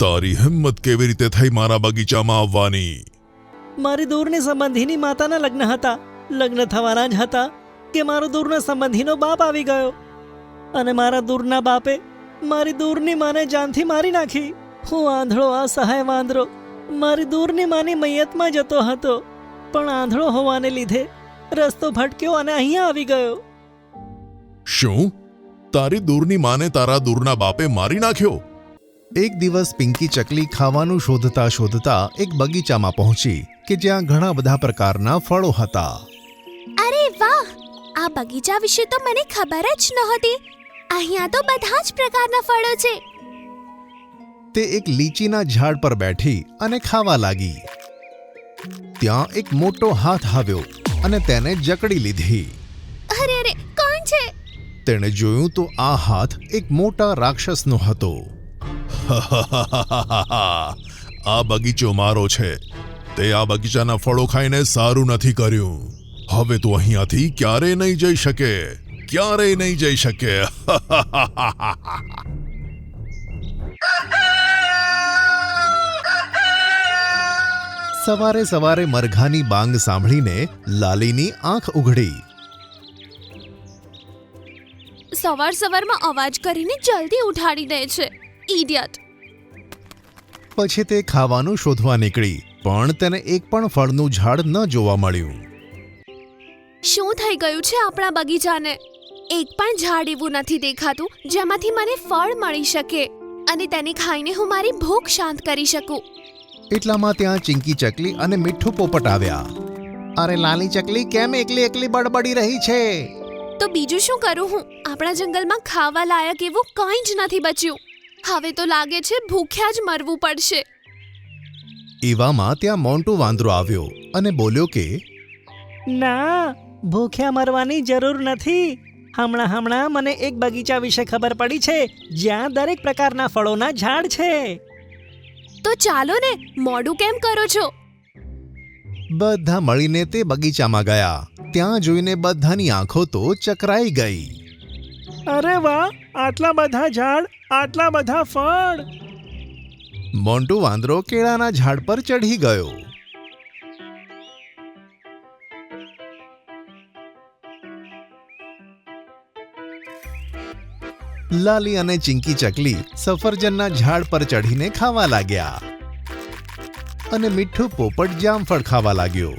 તારી હિંમત કેવી રીતે થઈ મારા બગીચામાં આવવાની? મારી દૂરની સંબંધીની માતાના લગ્ન હતા. લગ્ન થવાના જ હતા કે મારો દૂરના સંબંધીનો બાપ આવી ગયો અને મારા દૂરના બાપે મારી દૂરની માને જાનથી મારી નાખી. હું આંધળો અસહાય વાંદરો મારી દૂરની માની મૈયતમાં જતો હતો, પણ આંધળો હોવાને લીધે રસ્તો ભટક્યો અને અહીંયા આવી ગયો. શું તારી દૂરની માને તારા દૂરના બાપે મારી નાખ્યો? એક દિવસ પિંકી ચકલી ખાવાનું શોધતા શોધતા એક બગીચામાં પહોંચી કે જ્યાં ઘણા બધા પ્રકારના ફળો હતા. અરે વાહ, આ બગીચા વિશે તો મને ખબર જ નહોતી. અહીંયા તો બધા જ પ્રકારના ફળો છે. તે એક લીચીના ઝાડ પર બેઠી અને ખાવા લાગી. ત્યાં એક મોટો હાથ આવ્યો અને તેને જકડી લીધી. અરે અરે, કોણ છે? તેણે જોયું તો આ હાથ એક મોટા રાક્ષસનો હતો. આ બગીચો મારો છે. તે આ બગીચાના ફળો ખાઈને સારું નથી કર્યું. હવે તું અહીંયાથી ક્યારેય નહીં જઈ શકે, ક્યારેય નહીં જઈ શકે. સવારે સવારે મરઘાની બાંગ સાંભળીને લાલીની આંખ ઉઘડી. સવાર સવારમાં અવાજ કરીને જલ્દી ઉઠાડી દે છે, ઇડિયટ. પછી તે ખાવાનું શોધવા નીકળી, પણ તેને એક પણ ફળનું ઝાડ ન જોવા મળ્યું. શું થઈ ગયું છે આપણા બગીચાને? એક પણ ઝાડ એવું નથી દેખાતું જેમાંથી મને ફળ મળી શકે અને તેને ખાઈને હું મારી ભૂખ શાંત કરી શકું. એટલામાં ત્યાં ચિંકી ચકલી અને મીઠું પોપટ આવ્યા. અરે લાલી ચકલી, કેમ એકલી એકલી બડબડી રહી છે? તો બીજું શું કરું હું? આપણા જંગલમાં ખાવા લાયક એવું કંઈ જ નથી બચ્યું. હવે તો લાગે છે ભૂખ્યા જ મરવું પડશે. એવામાં ત્યાં મોન્ટુ વાંદરો આવ્યો અને બોલ્યો કે ના, ભૂખ્યા મરવાની જરૂર નથી. હમણાં મને એક બગીચા વિશે ખબર પડી છે જ્યાં દરેક પ્રકારના ફળોના ઝાડ છે. તો ચાલો ને, મોડું કેમ કરો છો? બધા મળીને તે બગીચામાં ગયા. ત્યાં જોઈને બધાની આંખો તો ચકરાઈ ગઈ. અરે વાહ, આટલા બધા ઝાડ, આટલા બધા ફળ. મોન્ટુ વાંદરો કેળાના ઝાડ પર ચઢી ગયો. લાલી અને ચિંકી ચકલી સફરજનના ઝાડ પર ચઢીને ખાવા લાગ્યા અને મીઠું પોપટ જામફળ ખાવા લાગ્યો.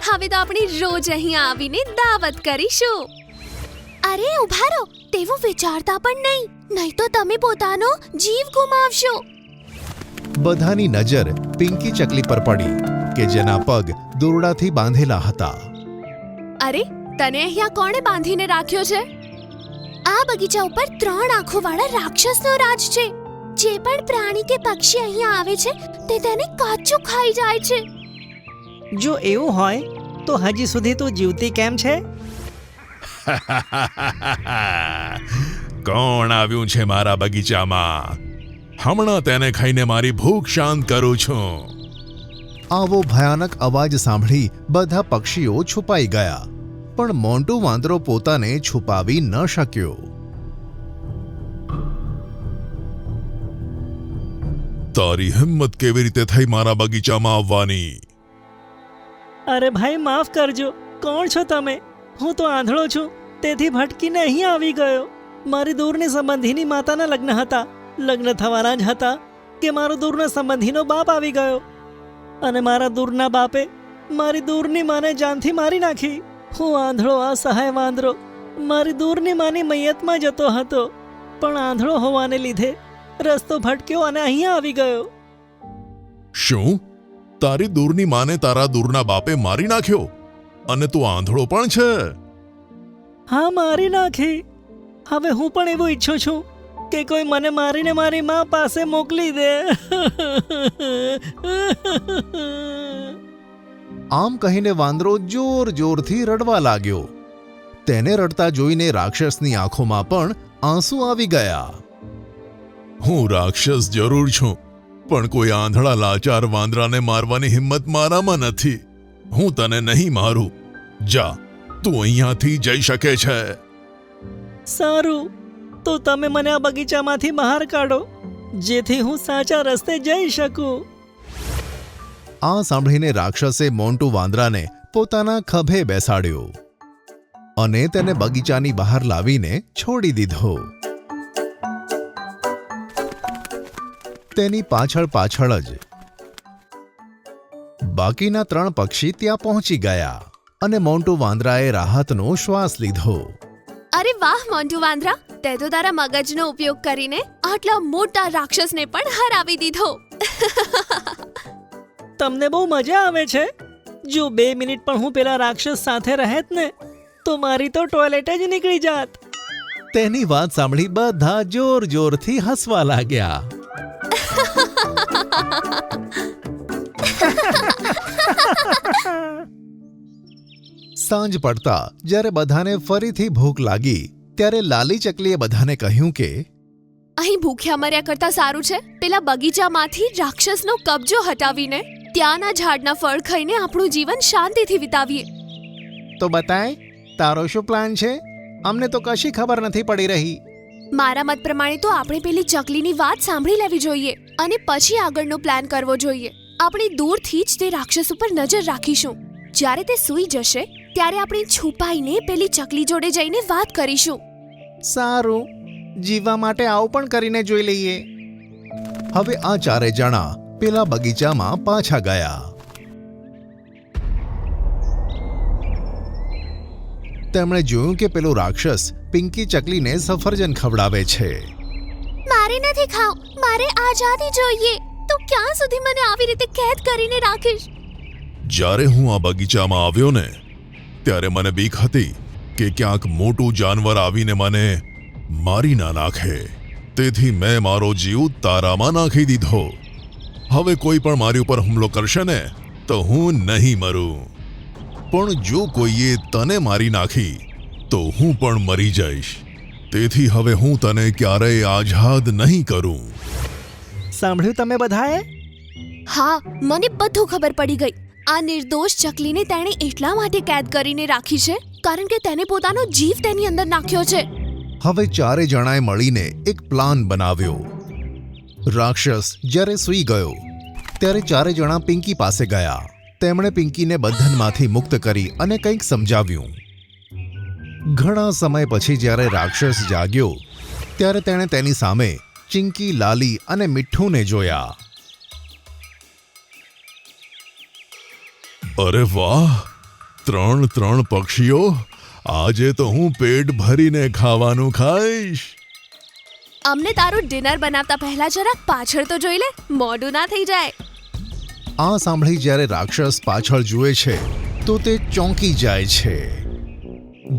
હવે તો આપણે રોજ અહીંયા આવીને દાવત કરીશું. અરે ઉભા રહો, તેવું વિચારતા પણ નહીં તો તમે પોતાનો જીવ ગુમાવશો. બધાની નજર પિંકી ચકલી પર પડી કે જેના પગ દોરડાથી બાંધેલા હતા. અરે, તને અહીંયા કોણે બાંધીને રાખ્યો છે? આ બગીચા ઉપર 3 આંખોવાળા રાક્ષસનો રાજ છે. જે પણ પ્રાણી કે પક્ષી અહીંયા આવે છે તે તેને કાચું ખાઈ જાય છે. જો એવું હોય તો હજી સુધી તું જીવતી કેમ છે? કોણ આવ્યું છે મારા બગીચામાં? હમણાં તેને ખાઈને મારી ભૂખ શાંત કરું છું. આવો ભયાનક અવાજ સાંભળી બધા પક્ષીઓ છુપાઈ ગયા, પણ મોન્ટુ વાંદરો પોતાને છુપાવી ન શક્યો. તારી હિંમત કેવી રીતે થઈ મારા બગીચામાં આવવાની? અરે ભાઈ, માફ કરજો. કોણ છો તમે? હું તો આંધળો છું, તેથી ભટકીને અહીં આવી ગયો. મારી દૂરની સંબંધીની માતાના લગ્ન હતા. લગ્ન થવાના જ હતા કે મારો દૂરના સંબંધીનો બાપ આવી ગયો અને મારા દૂરના બાપે મારી દૂરની માને જાનથી મારી નાખી. હું આંધળો અસહાય વાંદરો મારી દૂરની માની મૈયતમાં જતો હતો, પણ આંધળો હોવાને લીધે રસ્તો ભટક્યો અને અહીંયા આવી ગયો. શું તારી દૂરની માને તારા દૂરના બાપે મારી નાખ્યો અને તું આંધળો પણ છે? હા, મારી નાખી. હવે હું પણ એવું ઈચ્છું છું કે કોઈ મને મારીને મારી મા પાસે મોકલી દે. આમ કહીને વાંદરો જોર જોરથી રડવા લાગ્યો. તેને રડતા જોઈને રાક્ષસની આંખોમાં પણ આંસુ આવી ગયા. હું રાક્ષસ જરૂર છું, પણ કોઈ આંધળા લાચાર વાંદરાને મારવાની હિંમત મારામાં નથી. હું તને નહીં મારું. જા, તું અહીંયાથી જઈ શકે છે. સારું, તો તમે મને આ બગીચામાંથી બહાર કાઢો. જેથી હું સાચા રસ્તે જઈ શકું. આ સાંભળીને રાક્ષસે મોન્ટુ વાંદરાને પોતાના ખભે બેસાડ્યો અને તેને બગીચાની બહાર લાવીને છોડી દીધો. તેની પાછળ પાછળ જ બાકીના 3 પક્ષી ત્યાં પહોંચી ગયા અને મોન્ટુ વાંદરાએ રાહતનો શ્વાસ લીધો. અરે વાહ મોન્ટુ વાંદરા, તે તો તારા મગજનો ઉપયોગ કરીને આટલા મોટા રાક્ષસને પણ હરાવી દીધો. તમને બહુ મજા આવે છે. જો 2 મિનિટ પણ હું પેલા રાક્ષસ સાથે રહેત ને તો મારી તો ટોયલેટ જ નીકળી જાત. તેની વાત સાંભળી બધા જોર જોરથી હસવા લાગ્યા. સાંજ પડતા જ્યારે બધાને ફરીથી ભૂખ લાગી ત્યારે લાલી ચકલીએ બધાને કહ્યું કે અહીં ભૂખ્યા મર્યા કરતા સારું છે પેલા બગીચામાંથી રાક્ષસનો કબજો હટાવીને ત્યાંના ઝાડના ફળ ખાઈને આપણું જીવન શાંતિથી વિતાવીએ. તો બતાય તારો શું પ્લાન છે? અમને તો કશી ખબર નથી પડી રહી. મારા મત પ્રમાણે તો આપણે પેલી ચકલીની વાત સાંભળી લેવી જોઈએ અને પછી આગળનો પ્લાન કરવો જોઈએ. આપણે દૂરથી જ તે રાક્ષસ ઉપર નજર રાખીશું. જ્યારે તે સૂઈ જશે ત્યારે આપણે છુપાઈને પેલી ચકલી જોડે જઈને વાત કરીશું. સારું, જીવવા માટે આવું પણ કરીને જોઈ લઈએ. હવે આ 4 જણા પેલા બગીચામાં પાછા ગયા. તેમણે જોયું કે પેલો રાક્ષસ પિંકી ચકલીને સફરજન ખવડાવે છે. મારે નથી ખાવ, મારે આઝાદી જોઈએ. તો ક્યાં સુધી મને આવી રીતે કેદ કરીને રાખીશ? જ્યારે હું આ બગીચામાં આવ્યો ને ત્યારે મને બીક હતી કે ક્યાંક મોટું જાનવર આવીને મને મારી ના નાખે. તેથી મેં મારો જીવ તારામાં નાખી દીધો. હવે કોઈ પણ મારી ઉપર હુમલો કરશે ને તો હું નહીં મરું. પણ જો કોઈએ તને મારી નાખી તો હું પણ મરી જઈશ. તેથી હવે હું તને ક્યારેય આઝાદ નહીં કરું. સાંભળ્યું તમે બધાએ? હા, મને બધું ખબર પડી ગઈ. આ નિર્દોષ ચકલીને તેણે એટલા માટે કેદ કરીને રાખી છે કારણ કે તેને પોતાનો જીવ તેની અંદર નાખ્યો છે. હવે 4 જણાએ મળીને એક પ્લાન બનાવ્યો. રાક્ષસ જ્યારે સૂઈ ગયો ત્યારે 4 જણા પિંકી પાસે ગયા. તેમણે પિંકીને બંધનમાંથી મુક્ત કરી અને કંઈક સમજાવ્યું. ઘણા સમય પછી જ્યારે રાક્ષસ જાગ્યો ત્યારે તેણે તેની સામે ચિંકી, લાલી અને મીઠુને જોયા. અરે વાહ, 3 પક્ષીઓ! આજે તો હું પેટ ભરીને ખાવાનું ખાઈશ. અમને તારું ડિનર બનાવતા પહેલા જરાક પાછળ તો જોઈ લે, મોઢું ના થઈ જાય. આ સાંભળી જ્યારે રાક્ષસ પાછળ જુએ છે તો તે ચોંકી જાય છે.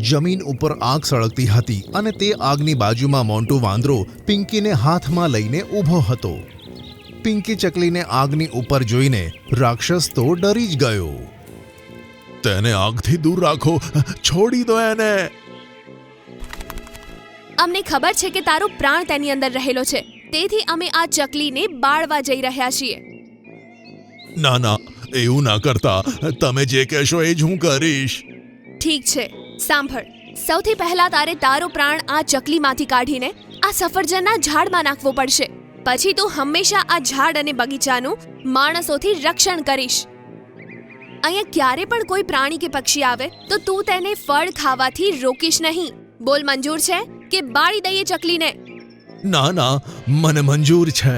જમીન ઉપર આગ સળગતી હતી અને તે આગની બાજુમાં મોન્ટુ વાંદરો પિંકીને હાથમાં લઈને ઊભો હતો. પિંકી ચકલીને આગની ઉપર જોઈને રાક્ષસ તો ડરી જ ગયો. તેને આગથી દૂર રાખો, છોડી દો એને. અમને ખબર છે કે તારો પ્રાણ તેની અંદર રહેલો છે, તેથી અમે આ ચકલીને બાળવા જઈ રહ્યા છીએ. ના ના, એવું ના કરતા. તમે જે કહેશો એ જ હું કરીશ. ઠીક છે, સાંભળ. સૌથી પહેલા તારે તારો પ્રાણ આ ચકલીમાંથી કાઢીને આ સફરજનના ઝાડમાં નાખવો પડશે. પછી તું હંમેશા આ ઝાડ અને બગીચાનું માણસોથી રક્ષણ કરીશ. અહીંયા ક્યારે પણ કોઈ પ્રાણી કે પક્ષી આવે તો તું તેને ફળ ખાવાથી રોકીશ નહીં. બોલ, મંજૂર છે કે બાળી દઈએ ચકલીને? ના ના, મને મંજૂર છે.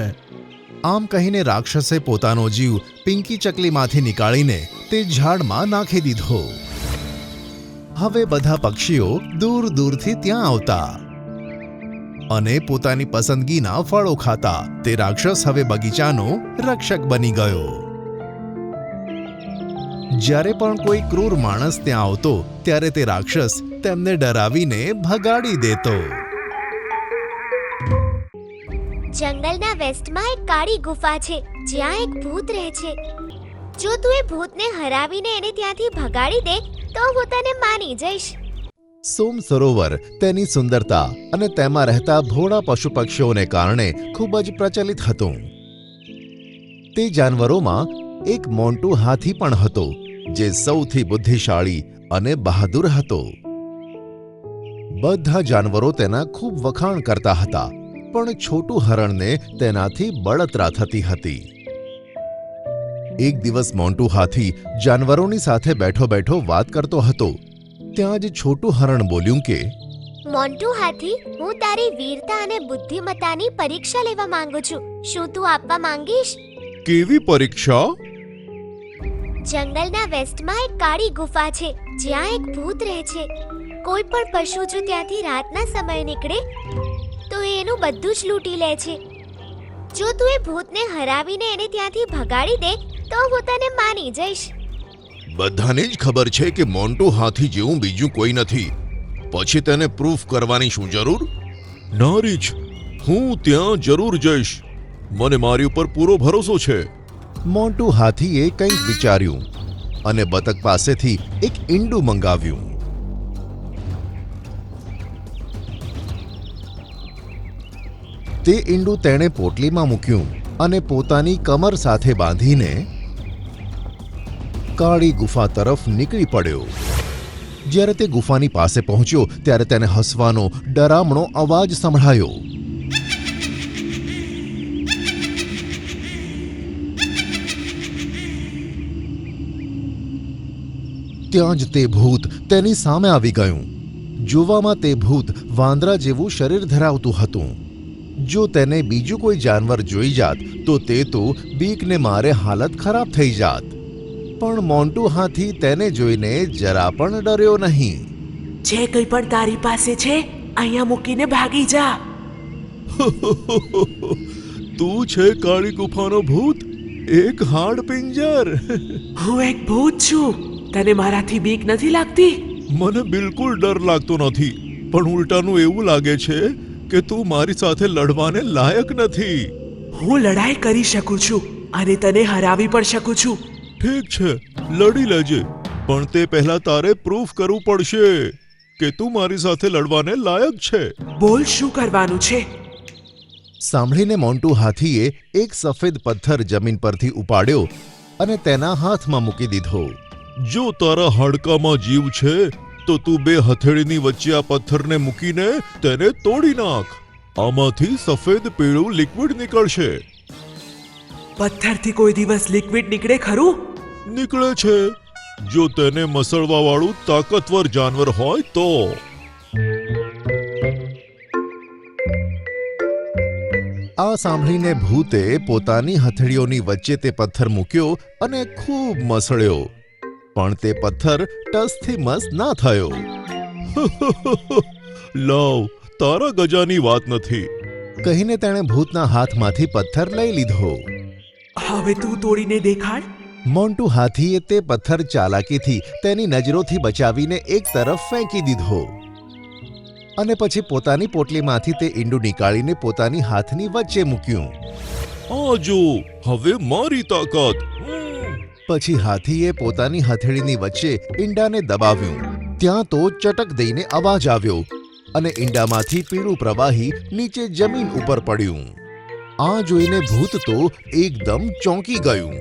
આમ કહીને રાક્ષસે પોતાનો જીવ પિંકી ચકલીમાંથી નીકાળીને તે ઝાડમાં નાખી દીધો. હવે બધા પક્ષીઓ દૂર દૂરથી ત્યાં આવતા અને પોતાની પસંદગીના ફળો ખાતા. તે રાક્ષસ હવે બગીચાનો રક્ષક બની ગયો. જ્યારે પણ કોઈ ક્રૂર માણસ ત્યાં આવતો ત્યારે તે રાક્ષસ તેમને ડરાવીને ભગાડી દેતો. જંગલના વેસ્ટમાં એક કાળી ગુફા છે જ્યાં એક ભૂત રહે છે. જો તું એ ભૂતને હરાવીને એને ત્યાંથી ભગાડી દે તો હું તને માની જઈશ. સોમ સરોવર તેની સુંદરતા અને તેમાં રહેતા ભોળા પશુ પક્ષીઓને કારણે ખૂબ જ પ્રચલિત હતું. તે જાનવરોમાં એક મોન્ટુ હાથી પણ હતો જે સૌથી બુદ્ધિશાળી અને બહાદુર હતો. બધા જાનવરો તેના ખૂબ વખાણ કરતા હતા પણ છોટું હરણને તેનાથી બળતરા થતી હતી. એક દિવસ મોન્ટુ હાથી જાનવરોની સાથે બેઠો બેઠો વાત કરતો હતો. ત્યાં જ છોટું હરણ બોલ્યું કે મોન્ટુ હાથી, હું તારી વીરતા અને બુદ્ધિમત્તાની પરીક્ષા લેવા માંગુ છું. શું તું આપવા માંગીશ? કેવી પરીક્ષા? જંગલના વેસ્ટમાં એક કાળી ગુફા છે જ્યાં એક ભૂત રહે છે. કોઈ પણ પશુ જો ત્યાંથી રાતના સમયે નીકળે તો એ એનું બધું જ લૂંટી લે છે. જો તું એ ભૂતને હરાવીને એને ત્યાંથી ભગાડી દે તો હું તને માની જઈશ. બધાને જ ખબર છે કે મોન્ટુ હાથી જેવું બીજું કોઈ નથી. પછી તેને પ્રૂફ કરવાની શું જરૂર? ના રીછ, હું ત્યાં જરૂર જઈશ. મને મારી ઉપર પૂરો ભરોસો છે. મોન્ટુ હાથીએ કંઈક વિચાર્યું અને બતક પાસેથી એક ઈંડું મંગાવ્યું. તે ઈંડું તેણે પોટલીમાં મૂક્યું અને પોતાની કમર સાથે બાંધીને કાળી ગુફા તરફ નીકળી પડ્યો. જ્યારે તે ગુફાની પાસે પહોંચ્યો ત્યારે તેને હસવાનો ડરામણો અવાજ સંભળાયો. ત્યાં જ તે ભૂત તેની સામે આવી ગયું. જોવામાં તે ભૂત વાંદરા જેવું શરીર ધરાવતું હતું. જો તેને બીજું કોઈ જાનવર જોઈ જાત તો તે તો બીકને મારે હાલત ખરાબ થઈ જાત. પણ મોન્ટુ હાથી તેને જોઈને જરા પણ ડર્યો નહીં. જે કંઈ પણ તારી પાસે છે અહીંયા મૂકીને ભાગી જા. તું છે કાળી ગુફાનો ભૂત, એક હાડ પિંજર. હું એક ભૂત છું. તને મારાથી બીક નથી લાગતી? મને બિલકુલ ડર લાગતો નથી, પણ ઉલટાનું એવું લાગે છે કે તું મારી સાથે લડવાને લાયક નથી. હું લડાઈ કરી શકું છું અને તને હરાવી પણ શકું છું. ઠીક છે, લડી લેજે, પણ તે પહેલા તારે પ્રૂફ કરવું પડશે કે તું મારી સાથે લડવાને લાયક છે. બોલ, શું કરવાનું છે? સાંભળીને મોન્ટુ હાથીએ એક સફેદ પથ્થર જમીન પરથી ઉપાડ્યો અને તેના હાથમાં મૂકી દીધો. જો તારા હાડકામાં જીવ છે તો તું બે હથેળીની વચ્ચે આ પથ્થરને મૂકીને તેને તોડી નાખ. આમાંથી સફેદ પીળું લિક્વિડ નીકળશે. પથ્થરથી કોઈ દિવસ લિક્વિડ નીકળે ખરું? નીકળે છે, જો તેને મસળવા વાળું તાકતવર જાનવર હોય તો. આ સાંભળીને ભૂતે પોતાની હથેળીઓની વચ્ચે તે પથ્થર મૂક્યો અને ખૂબ મસળ્યો. પણ તે પથ્થર ટસથી મસ ના થયો. લાવ, તારા ગજાની વાત નથી. કહીને તેણે ભૂતના હાથમાંથી પથ્થર લઈ લીધો. હવે તું તોડીને દેખાડ. મોન્ટુ હાથીએ તે પથ્થર ચાલાકીથી તેની નજરોથી બચાવીને એક તરફ ફેંકી દીધો અને પછી પોતાની પોટલીમાંથી તે ઈંડું નીકાળીને પોતાની હાથની વચ્ચે મૂક્યું. આ જો, હવે મારી તાકાત. પછી હાથીએ પોતાની હથેળીની વચ્ચે ઈંડાને દબાવ્યું. ત્યાં તો ચટક દઈને અવાજ આવ્યો અને ઈંડામાંથી પીળું પ્રવાહી નીચે જમીન ઉપર પડ્યું. આ જોઈને ભૂત તો એકદમ ચોંકી ગયું.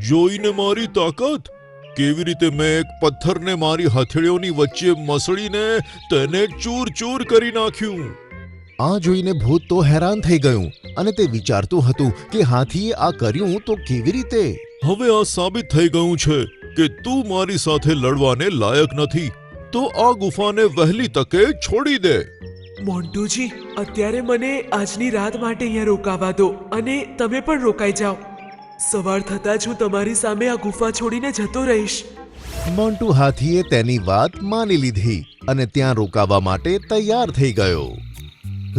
જોઈને મારી તાકાત? કેવી રીતે મેં એક પથ્થરને મારી હથેળીઓની વચ્ચે મસળીને તેને ચૂર ચૂર કરી નાખ્યું. આ જોઈને ભૂત તો હેરાન થઈ ગયું અને તે વિચારતું હતું કે હાથીએ આ કર્યું તો કેવી રીતે. હવે આ સાબિત થઈ ગયું છે કે તું મારી સાથે લડવાને લાયક નથી. તો આ ગુફાને વહેલી તકે છોડી દે. મોન્ટુજી, અત્યારે મને આજની રાત માટે અહીંયા રોકાવા દો અને તમે પણ રોકાઈ જાઓ. સવાર થતાં જ હું તમારી સામે આ ગુફા છોડીને જતો રહીશ. મોન્ટુ હાથીએ તેની વાત માની લીધી અને ત્યાં રોકાવા માટે તૈયાર થઈ ગયો.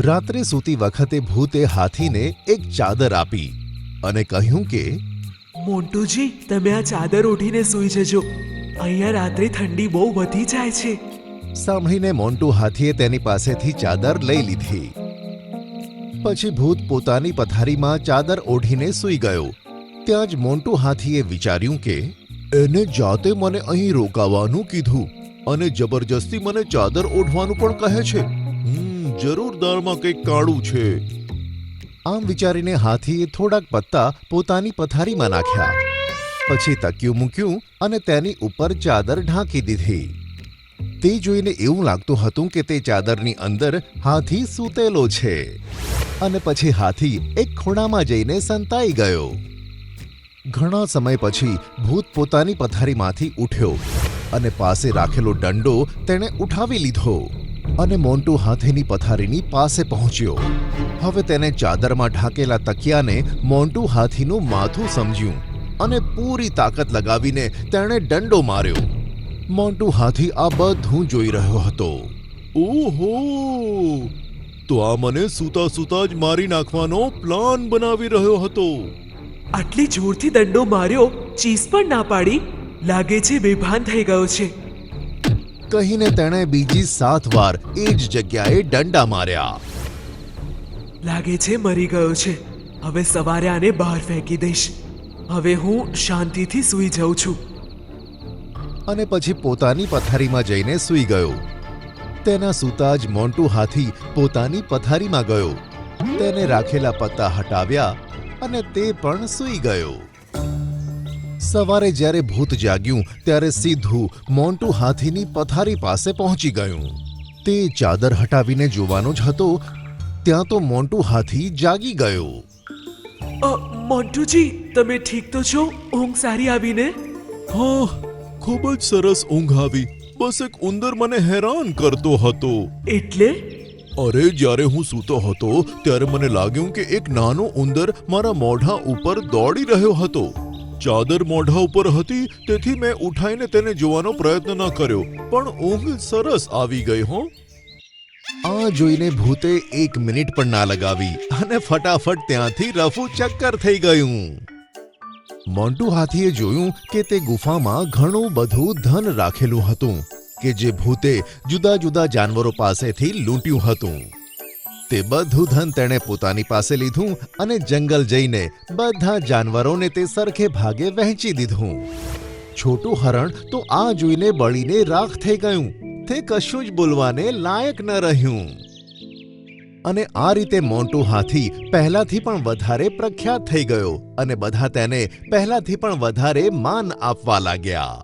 રાત્રે સૂતી વખતે ભૂતે હાથીને એક ચાદર આપી અને કહ્યું કે મોન્ટુજી, તમે આ ચાદર ઓઢીને સૂઈ જજો. અહીંયા રાત્રે ઠંડી બહુ વધી જાય છે. સાંભળીને મોન્ટુ હાથીએ તેની પાસેથી ચાદર લઈ લીધી. પછી ભૂત પોતાની પથારીમાં ચાદર ઓઢીને સૂઈ ગયો. ત્યાં જ મોન્ટુ હાથીએ વિચાર્યું કે એને જાતે મને અહીં રોકાવાનું કીધું અને જબરજસ્તી મને ચાદર ઓઢવાનું પણ કહે છે. જરૂર દાળમાં કંઈક કાળું છે. આમ વિચારીને હાથીએ થોડાક પત્તા પોતાની પથારીમાં નાખ્યા. પછી તકિયું મૂક્યું અને તેની ઉપર ચાદર ઢાંકી દીધી. તે જોઈને એવું લાગતું હતું કે તે ચાદરની અંદર હાથી સૂતેલો છે અને પછી હાથી એક ખૂણામાં જઈને સંતાઈ ગયો. ઘણા સમય પછી ભૂત પોતાની પથારીમાંથી ઉઠ્યો અને પાસે રાખેલો દંડો તેણે ઉઠાવી લીધો અને મોન્ટુ હાથીની પથારીની પાસે પહોંચ્યો. હવે તેને ચાદરમાં ઢાંકેલા તકિયાને મોન્ટુ હાથીનું માથું સમજ્યું અને પૂરી તાકાત લગાવીને તેણે દંડો માર્યો. મોન્ટુ હાથી આ બધું જોઈ રહ્યો હતો. ઓહો, તો આ મને સૂતા સૂતા જ મારી નાખવાનો પ્લાન બનાવી રહ્યો હતો. આટલી જોરથી દંડો માર્યો, ચીસ પણ ના પાડી. લાગે છે બેભાન થઈ ગયો છે. કહીને તેણે બીજી 7 વાર એ જ જગ્યાએ દંડા માર્યા. લાગે છે મરી ગયો છે. હવે સવારે આને બહાર ફેંકી દઈશ. હવે હું શાંતિથી સૂઈ જાઉં છું. અને પછી પોતાની પથારીમાં જઈને સૂઈ ગયો. તેના સૂતા જ મોન્ટુ હાથી પોતાની પથારીમાં ગયો. તેને રાખેલા પત્તા હટાવ્યા અને તે પણ સૂઈ ગયો. સવારે જ્યારે ભૂત જાગ્યું ત્યારે સીધું મોન્ટુ હાથીની પથારી પાસે પહોંચી ગયું. તે ચાદર હટાવીને જોવાનો જ હતો ત્યાં તો મોન્ટુ હાથી જાગી ગયો. મોન્ટુજી, તમે ઠીક તો છો? ઊંઘ સારી આવીને? હા, ખૂબ જ સરસ ઊંઘ આવી. બસ એક ઉંદર મને હેરાન કરતો હતો. એટલે? અરે, જ્યારે હું સૂતો હતો ત્યારે મને લાગ્યું કે એક નાનો ઉંદર મારા મોઢા ઉપર દોડી રહ્યો હતો. ચાદર મોઢા ઉપર હતી તેથી મેં ઉઠાઈને તેને જોવાનો પ્રયત્ન ન કર્યો, પણ ઊંઘ સરસ આવી ગઈ. હો, આ જોઈને ભૂતે 1 મિનિટ પણ ના લગાવી અને ફટાફટ ત્યાંથી રફુ ચક્કર થઈ ગયું. મોન્ટુ હાથીએ જોયું કે તે ગુફામાં ઘણું બધું ધન રાખેલું હતું કે જે ભૂતે જુદા જુદા જાનવરો પાસેથી લૂંટ્યું હતું. તે બધું ધન તેણે પોતાની પાસે લીધું અને જંગલ જઈને બધા જાનવરોને તે સરખે ભાગે વહેંચી દીધું. છોટું હરણ તો આ જોઈને બળીને રાખ થઈ ગયું. તે કશું જ બોલવાને લાયક ન રહ્યું. અને આ રીતે મોન્ટુ હાથી પહેલાથી પણ વધારે પ્રખ્યાત થઈ ગયો અને બધા તેને પહેલાથી પણ વધારે માન આપવા લાગ્યા.